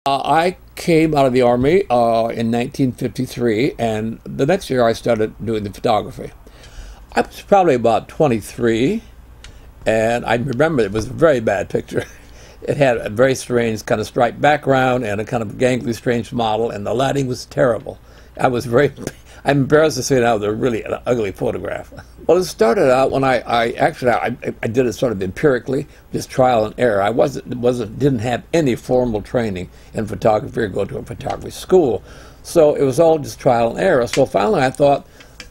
I came out of the Army in 1953, and the next year I started doing the photography. I was probably about 23, and I remember it was a very bad picture. It had a very strange kind of striped background and a kind of gangly, strange model, and the lighting was terrible. I was very, I'm embarrassed to say now, they're really an ugly photograph. Well, it started out when I did it sort of empirically, just trial and error. I didn't have any formal training in photography or go to a photography school. So it was all just trial and error. So finally I thought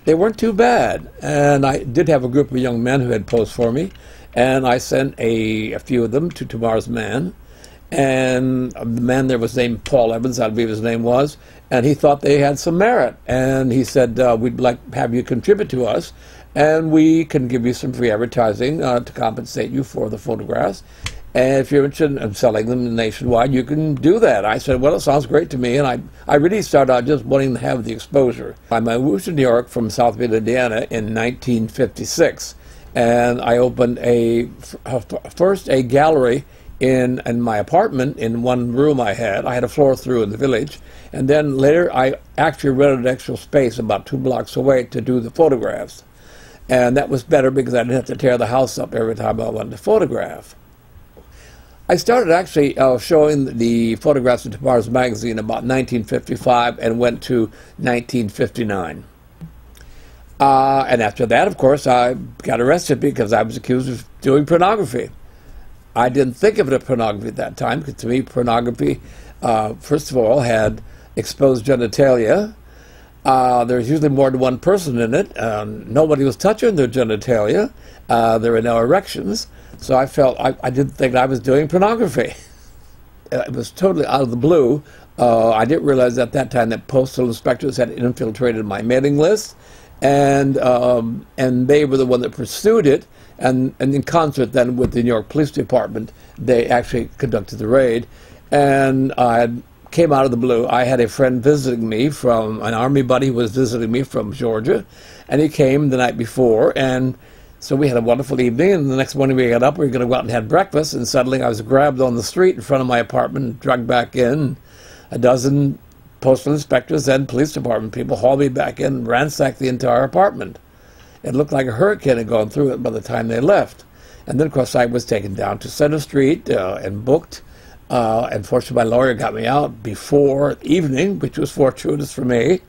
they weren't too bad. And I did have a group of young men who had posed for me. And I sent a few of them to Tomorrow's Man. And the man there was named Paul Evans, I believe his name was, and he thought they had some merit. And he said, we'd like to have you contribute to us, and we can give you some free advertising to compensate you for the photographs. And if you're interested in selling them nationwide, you can do that. I said, well, it sounds great to me, and I really started out just wanting to have the exposure. I moved to New York from South Bend, Indiana in 1956, and I opened first a gallery in my apartment in one room I had. I had a floor through in the village. And then later I actually rented extra space about 2 blocks away to do the photographs. And that was better because I didn't have to tear the house up every time I wanted to photograph. I started actually showing the photographs in Tomorrow's magazine about 1955 and went to 1959. And after that, of course, I got arrested because I was accused of doing pornography. I didn't think of it as pornography at that time, because to me, pornography, first of all, had exposed genitalia. There's usually more than one person in it. Nobody was touching their genitalia. There were no erections. So I felt I didn't think I was doing pornography. It was totally out of the blue. I didn't realize at that time that postal inspectors had infiltrated my mailing list, and they were the one that pursued it. And in concert then with the New York Police Department, they actually conducted the raid. And I came out of the blue. I had a friend visiting me from, an Army buddy who was visiting me from Georgia, and he came the night before, and so we had a wonderful evening, and the next morning we got up, we were going to go out and have breakfast, and suddenly I was grabbed on the street in front of my apartment and dragged back in. A dozen postal inspectors and police department people hauled me back in and ransacked the entire apartment. It looked like a hurricane had gone through it by the time they left. And then, of course, I was taken down to Center Street and booked. And fortunately, my lawyer got me out before evening, which was fortuitous for me.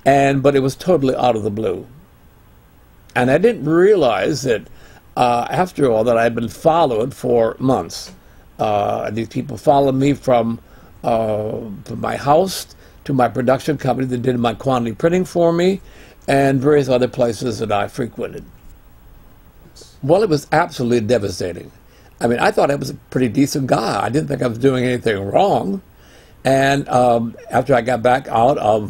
But it was totally out of the blue. And I didn't realize that, after all, that I'd been followed for months. These people followed me from my house to my production company that did my quantity printing for me, and various other places that I frequented. Well, it was absolutely devastating. I mean, I thought I was a pretty decent guy. I didn't think I was doing anything wrong. And after I got back out of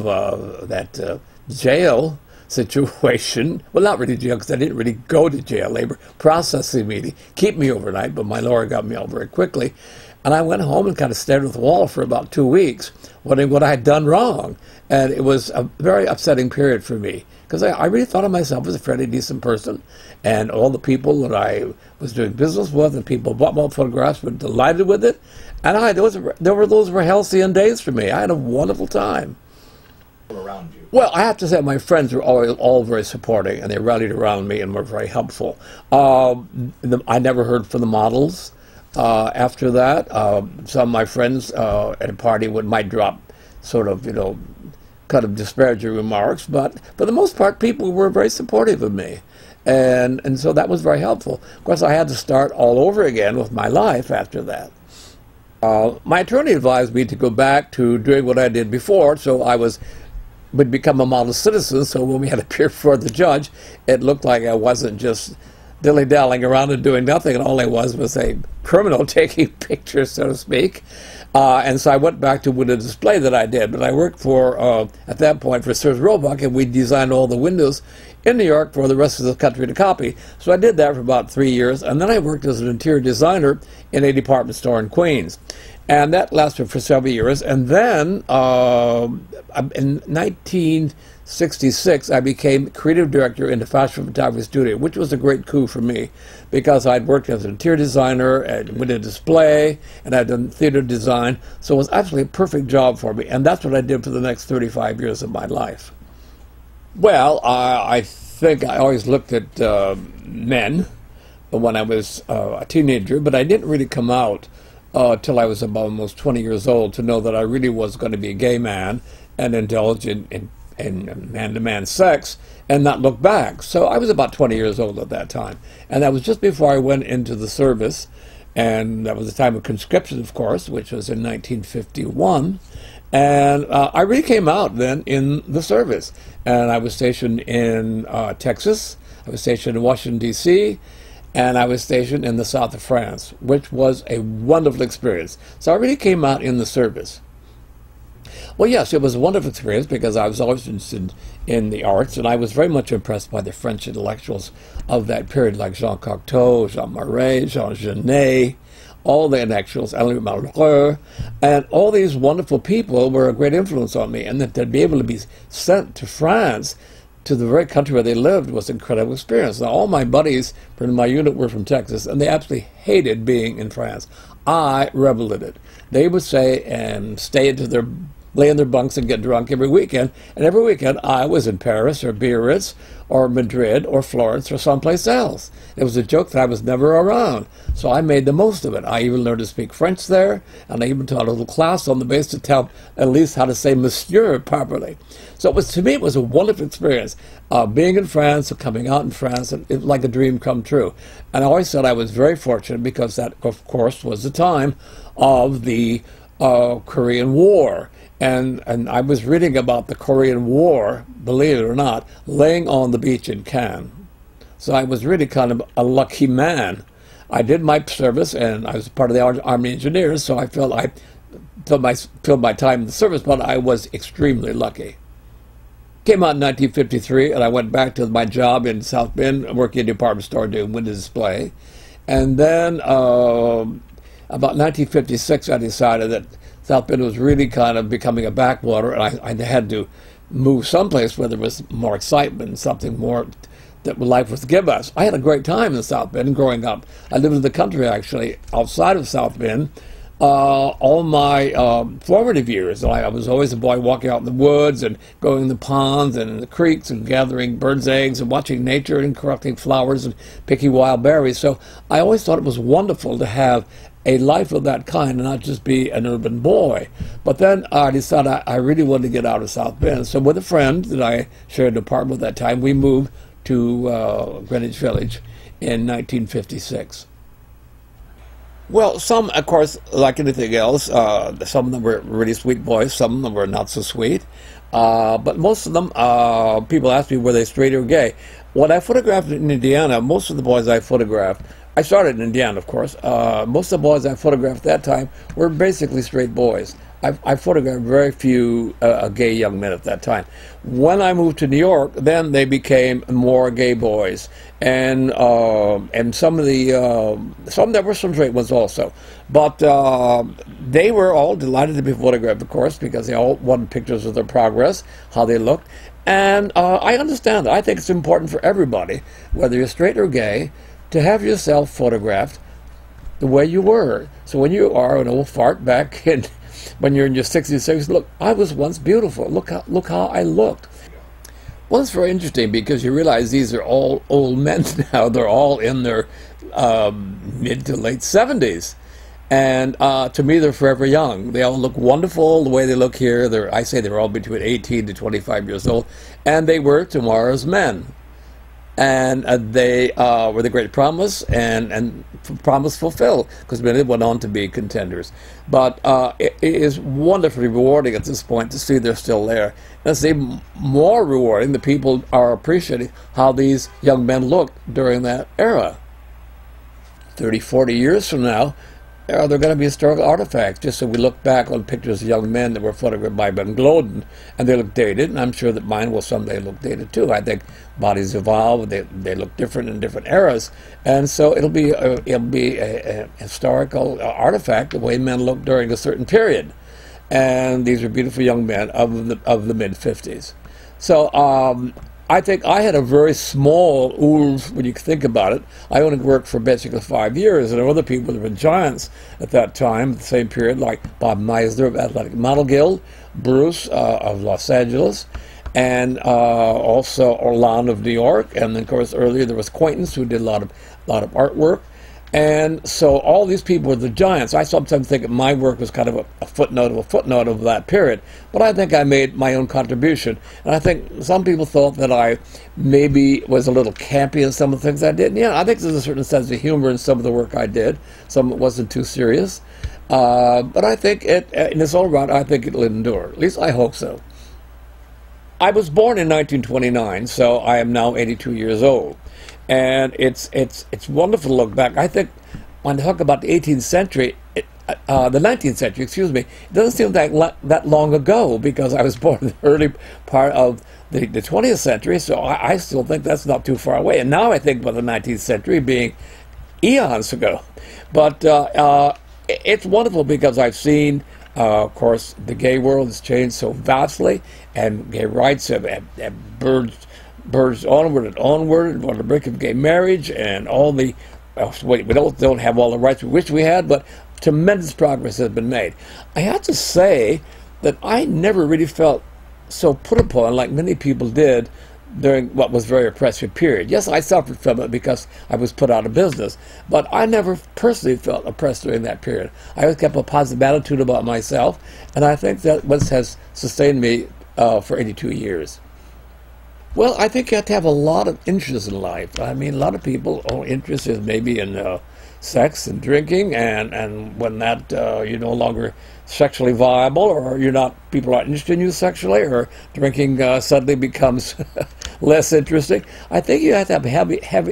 that jail situation, well, not really jail, because I didn't really go to jail. They were processing me to keep me overnight, but my lawyer got me out very quickly. And I went home and kind of stared at the wall for about 2 weeks, wondering what I had done wrong. And it was a very upsetting period for me, because I really thought of myself as a fairly decent person. And all the people that I was doing business with and people who bought my photographs were delighted with it. And those were halcyon days for me. I had a wonderful time. Around you. Well, I have to say my friends were all very supporting, and they rallied around me and were very helpful. I never heard from the models. After that, some of my friends at a party might drop sort of, kind of disparaging remarks, but for the most part, people were very supportive of me. And so that was very helpful. Of course, I had to start all over again with my life after that. My attorney advised me to go back to doing what I did before, so I would become a model citizen, so when we had to appear before the judge, it looked like I wasn't just dilly-dallying around and doing nothing, and all I was a criminal taking pictures, so to speak. And so I went back to the display that I did, but I worked for, at that point, for Sears Roebuck, and we designed all the windows in New York for the rest of the country to copy. So I did that for about 3 years, and then I worked as an interior designer in a department store in Queens. And that lasted for several years. And then in 1966, I became creative director in the fashion photography studio, which was a great coup for me because I'd worked as an interior designer and with a display, and I'd done theater design. So it was absolutely a perfect job for me. And that's what I did for the next 35 years of my life. Well, I think I always looked at men when I was a teenager, but I didn't really come out till I was about almost 20 years old to know that I really was going to be a gay man and indulge in man-to-man sex and not look back. So I was about 20 years old at that time. And that was just before I went into the service. And that was the time of conscription, of course, which was in 1951. And I really came out then in the service. And I was stationed in Texas. I was stationed in Washington, D.C., and I was stationed in the south of France, which was a wonderful experience. So I really came out in the service. Well, yes, it was a wonderful experience because I was always interested in the arts, and I was very much impressed by the French intellectuals of that period, like Jean Cocteau, Jean Marais, Jean Genet, all the intellectuals, Henri Malraux, and all these wonderful people were a great influence on me. And that to be able to be sent to France, to the very country where they lived, was an incredible experience. Now, all my buddies from my unit were from Texas, and they absolutely hated being in France. I reveled in it. They would say and stay into their lay in their bunks and get drunk every weekend. And every weekend I was in Paris or Biarritz or Madrid or Florence or someplace else. It was a joke that I was never around. So I made the most of it. I even learned to speak French there, and I even taught a little class on the base to tell at least how to say monsieur properly. So it was, to me, it was a wonderful experience. Being in France and coming out in France, and it was like a dream come true. And I always said I was very fortunate because that, of course, was the time of the Korean War. And I was reading about the Korean War, believe it or not, laying on the beach in Cannes. So I was really kind of a lucky man. I did my service, and I was part of the Army Engineers, so I felt I filled my time in the service, but I was extremely lucky. Came out in 1953, and I went back to my job in South Bend, working in a department store doing window display. And then about 1956, I decided that South Bend was really kind of becoming a backwater, and I had to move someplace where there was more excitement and something more that life was to give us. I had a great time in South Bend growing up. I lived in the country, actually, outside of South Bend, all my formative years. I was always a boy walking out in the woods and going in the ponds and in the creeks and gathering birds' eggs and watching nature and collecting flowers and picking wild berries. So I always thought it was wonderful to have a life of that kind and not just be an urban boy. But then I decided I really wanted to get out of South Bend. So with a friend that I shared an apartment with at that time, we moved to Greenwich Village in 1956. Well, some, of course, like anything else, some of them were really sweet boys, some of them were not so sweet. But most of them, people asked me, were they straight or gay? When I photographed in Indiana, most of the boys I photographed, I started in Indiana, of course. Most of the boys I photographed at that time were basically straight boys. I photographed very few gay young men at that time. When I moved to New York, then they became more gay boys, and some there were some straight ones also, but they were all delighted to be photographed, of course, because they all wanted pictures of their progress, how they looked, and I understand that. I think it's important for everybody, whether you're straight or gay, to have yourself photographed the way you were. So when you are an old fart back in, when you're in your 60s, look, I was once beautiful. Look how I looked. Well, it's very interesting because you realize these are all old men now. They're all in their mid to late 70s. And to me, they're forever young. They all look wonderful the way they look here. I say they're all between 18 to 25 years old. And they were tomorrow's men. And they were the great promise and promise fulfilled, because many went on to be contenders. But it is wonderfully rewarding at this point to see they're still there. And it's even more rewarding that people are appreciating how these young men looked during that era. 30, 40 years from now, They're going to be historical artifacts. Just so we look back on pictures of young men that were photographed by Ben Gloden, and they look dated, and I'm sure that mine will someday look dated too. I think bodies evolve; they look different in different eras, and so it'll be a historical artifact the way men looked during a certain period. And these are beautiful young men of the mid-50s. So I think I had a very small oeuvre when you think about it. I only worked for basically 5 years, and there were other people that were giants at that time, the same period, like Bob Meisner of Athletic Model Guild, Bruce of Los Angeles, and also Orlando of New York, and then of course earlier there was Quaintance, who did a lot of artwork. And so all these people were the giants. I sometimes think that my work was kind of a footnote of that period. But I think I made my own contribution. And I think some people thought that I maybe was a little campy in some of the things I did. And yeah, I think there's a certain sense of humor in some of the work I did. Some of it wasn't too serious. But I think in its own right, I think it'll endure. At least I hope so. I was born in 1929, so I am now 82 years old. And it's wonderful to look back. I think when I talk about the 18th century, the 19th century, excuse me, it doesn't seem that long ago, because I was born in the early part of the 20th century, so I still think that's not too far away. And now I think about the 19th century being eons ago. But it's wonderful because I've seen, of course, the gay world has changed so vastly, and gay rights have burst onward and onward on the brink of gay marriage, and all the we don't have all the rights we wish we had, but tremendous progress has been made. I have to say that I never really felt so put upon like many people did during what was a very oppressive period. Yes, I suffered from it because I was put out of business, but I never personally felt oppressed during that period. I always kept a positive attitude about myself, and I think that what has sustained me for 82 years. Well, I think you have to have a lot of interest in life. I mean, a lot of people are interested maybe in sex and drinking, and when that you're no longer sexually viable, or people aren't interested in you sexually, or drinking suddenly becomes less interesting. I think you have to have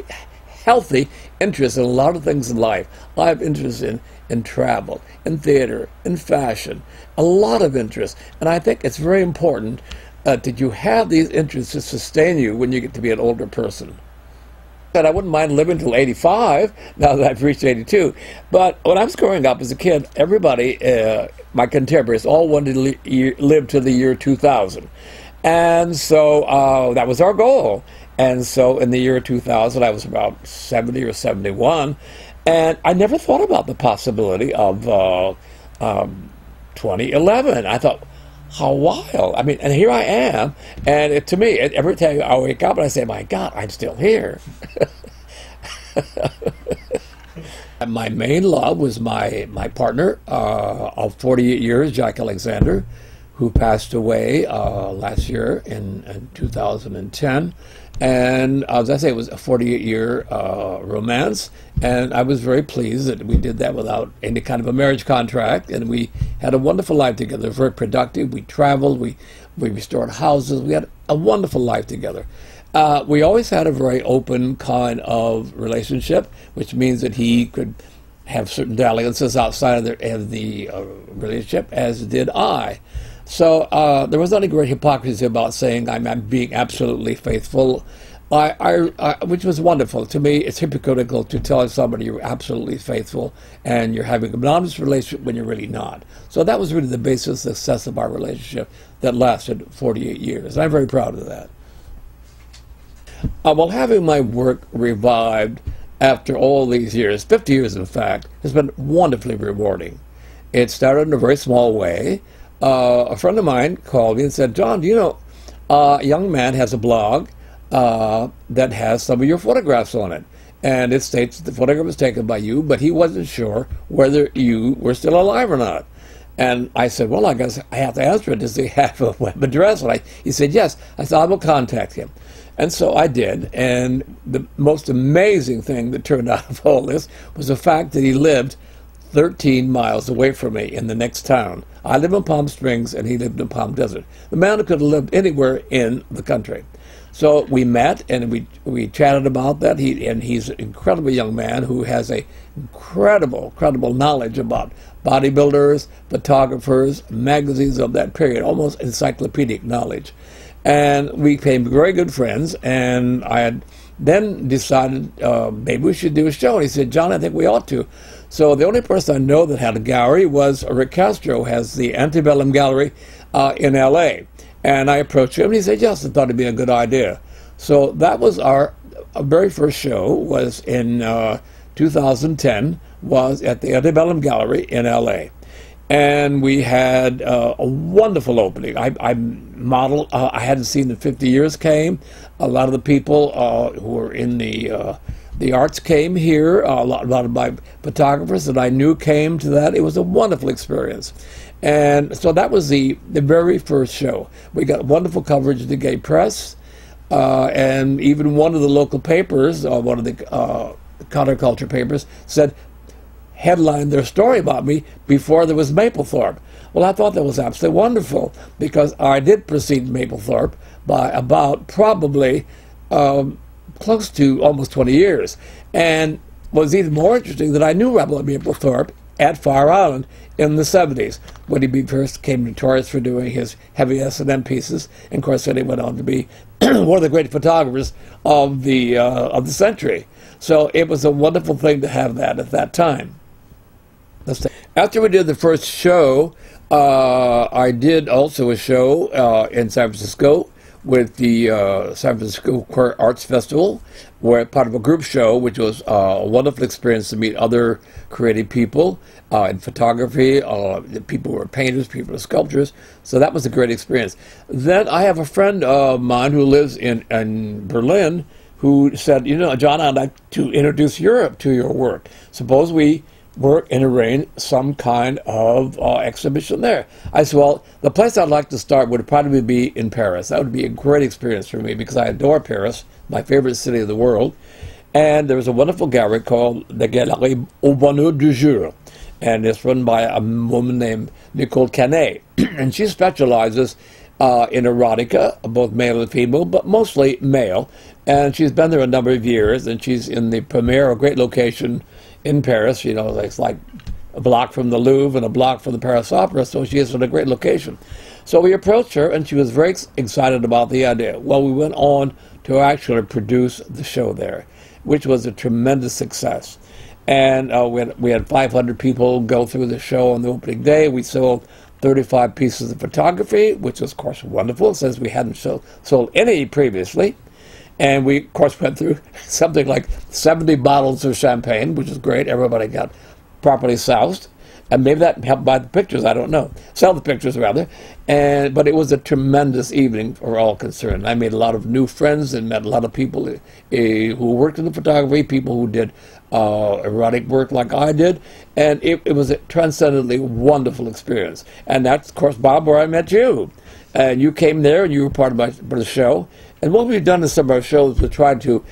healthy interest in a lot of things in life. I have interest in travel, in theater, in fashion, a lot of interest, and I think it's very important that you have these interests to sustain you when you get to be an older person. And I wouldn't mind living till 85, now that I've reached 82. But when I was growing up as a kid, everybody, my contemporaries, all wanted to live to the year 2000. And so that was our goal. And so in the year 2000, I was about 70 or 71. And I never thought about the possibility of 2011. I thought, how wild. I mean, and here I am, and to me, every time I wake up and I say, my God, I'm still here. My main love was my partner of 48 years, Jack Alexander, who passed away last year in 2010. And as I say, it was a 48-year romance, and I was very pleased that we did that without any kind of a marriage contract, and we had a wonderful life together, very productive. We traveled, we restored houses, we had a wonderful life together. We always had a very open kind of relationship, which means that he could have certain dalliances outside of the relationship, as did I. So there was not any great hypocrisy about saying I'm being absolutely faithful, which was wonderful. To me, it's hypocritical to tell somebody you're absolutely faithful and you're having a monogamous relationship when you're really not. So that was really the basis of success of our relationship that lasted 48 years. I'm very proud of that. Well, having my work revived after all these years, 50 years in fact, has been wonderfully rewarding. It started in a very small way. A friend of mine called me and said, John, do you know, a young man has a blog that has some of your photographs on it. And it states the photograph was taken by you, but he wasn't sure whether you were still alive or not. And I said, well, I guess I have to answer it. Does he have a web address? And he said, yes. I said, I will contact him. And so I did. And the most amazing thing that turned out of all this was the fact that he lived 13 miles away from me in the next town. I live in Palm Springs, and he lived in Palm Desert. The man who could have lived anywhere in the country. So we met, and we chatted about that. He's an incredible young man who has a incredible knowledge about bodybuilders, photographers, magazines of that period, almost encyclopedic knowledge. And we became very good friends, and I had then decided maybe we should do a show. And he said, John, I think we ought to. So the only person I know that had a gallery was Rick Castro, has the Antebellum Gallery in L.A. And I approached him, and he said, yes, I thought it'd be a good idea. So that was our very first show, was in 2010, was at the Antebellum Gallery in L.A. And we had a wonderful opening. I modeled, I hadn't seen in 50 years came. A lot of the people who were in the arts came here. A lot of my photographers that I knew came to that. It was a wonderful experience. And so that was the very first show. We got wonderful coverage in the gay press. And even one of the local papers, one of the counterculture papers, said, headlined their story about me before there was Mapplethorpe. Well, I thought that was absolutely wonderful, because I did precede Mapplethorpe by about probably close to almost 20 years. And what was even more interesting that I knew Robert Mapplethorpe at Fire Island in the 70s, when he first came notorious for doing his heavy S&M pieces. And of course, then he went on to be one of the great photographers of the century. So it was a wonderful thing to have that at that time. After we did the first show, I did also a show in San Francisco with the San Francisco Queer Arts Festival, where part of a group show, which was a wonderful experience to meet other creative people in photography, people who were painters, people who were sculptors. So that was a great experience. Then I have a friend of mine who lives in Berlin, who said, you know, John, I'd like to introduce Europe to your work. Suppose we work and arrange some kind of exhibition there. I said, well, the place I'd like to start would probably be in Paris. That would be a great experience for me, because I adore Paris, my favorite city of the world. And there was a wonderful gallery called the Galerie Au Bonheur du Jour, and it's run by a woman named Nicole Canet. And she specializes in erotica, both male and female, but mostly male. And she's been there a number of years, and she's in the premier, a great location in Paris. You know, it's like a block from the Louvre and a block from the Paris Opera, so she is in a great location. So we approached her, and she was very excited about the idea. Well, we went on to actually produce the show there, which was a tremendous success. And we had 500 people go through the show on the opening day. We sold 35 pieces of photography, which was, of course, wonderful, since we hadn't sold any previously. And we, of course, went through something like 70 bottles of champagne, which is great. Everybody got properly soused. And maybe that helped buy the pictures, I don't know. Sell the pictures, rather. But it was a tremendous evening for all concerned. I made a lot of new friends and met a lot of people who worked in the photography, people who did erotic work like I did. And it was a transcendently wonderful experience. And that's, of course, Bob, where I met you. And you came there, and you were part of the show. And what we've done in some of our shows, we tried to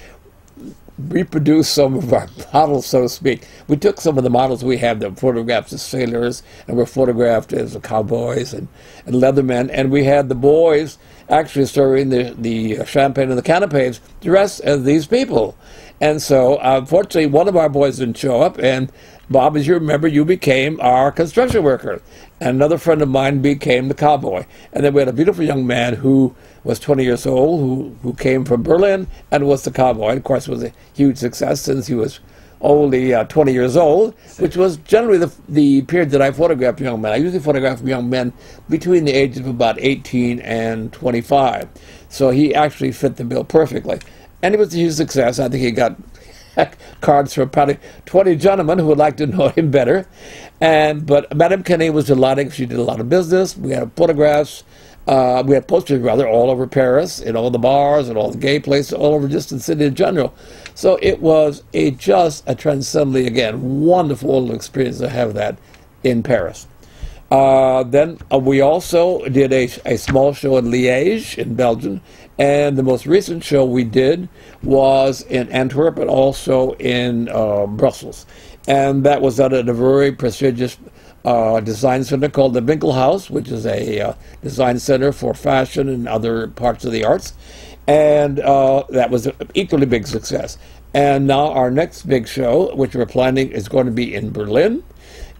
reproduce some of our models, so to speak. We took some of the models we had that were photographed as sailors, and were photographed as cowboys and leathermen, and we had the boys actually serving the champagne and the canapes dressed as these people. And so, unfortunately, one of our boys didn't show up, and Bob, as you remember, you became our construction worker. And another friend of mine became the cowboy. And then we had a beautiful young man who was 20 years old, who came from Berlin and was the cowboy. And of course, it was a huge success since he was only 20 years old, which was generally the period that I photographed young men. I usually photograph young men between the ages of about 18 and 25. So he actually fit the bill perfectly. And it was a huge success. I think he got cards from probably 20 gentlemen who would like to know him better. But Madame Kennedy was delighted. She did a lot of business. We had photographs. We had posters, rather, all over Paris, in all the bars and all the gay places, all over just the city in general. So it was just a transcendently, again, wonderful experience to have that in Paris. Then we also did a small show in Liège, in Belgium, and the most recent show we did was in Antwerp and also in Brussels. And that was done at a very prestigious design center called the Winkelhaus, which is a design center for fashion and other parts of the arts. And that was an equally big success. And now our next big show, which we're planning, is going to be in Berlin.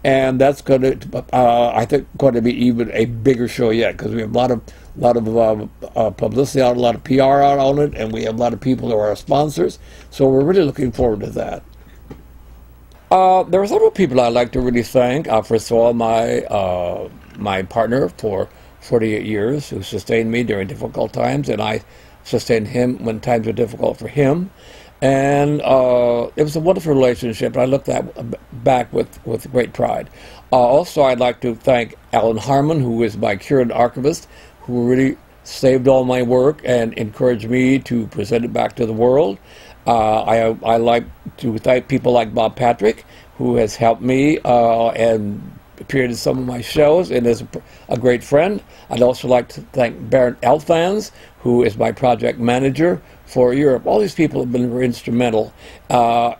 And that's going to, I think, going to be even a bigger show yet, because we have a lot of publicity out, a lot of PR out on it, and we have a lot of people who are our sponsors. So we're really looking forward to that. There are several people I'd like to really thank. First of all, my partner for 48 years, who sustained me during difficult times, and I sustained him when times were difficult for him. And it was a wonderful relationship. I look back with great pride. Also, I'd like to thank Alan Harmon, who is my current archivist, who really saved all my work and encouraged me to present it back to the world. I like to thank people like Bob Patrick, who has helped me and appeared in some of my shows and is a great friend. I'd also like to thank Bernd Elfans, who is my project manager for Europe. All these people have been very instrumental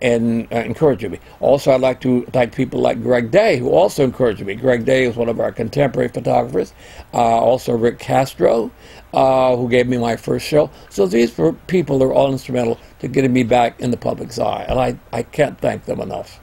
in encouraging me. Also, I'd like to thank people like Greg Day, who also encouraged me. Greg Day is one of our contemporary photographers. Also Rick Castro, who gave me my first show. So these were people that are all instrumental to getting me back in the public's eye, and I can't thank them enough.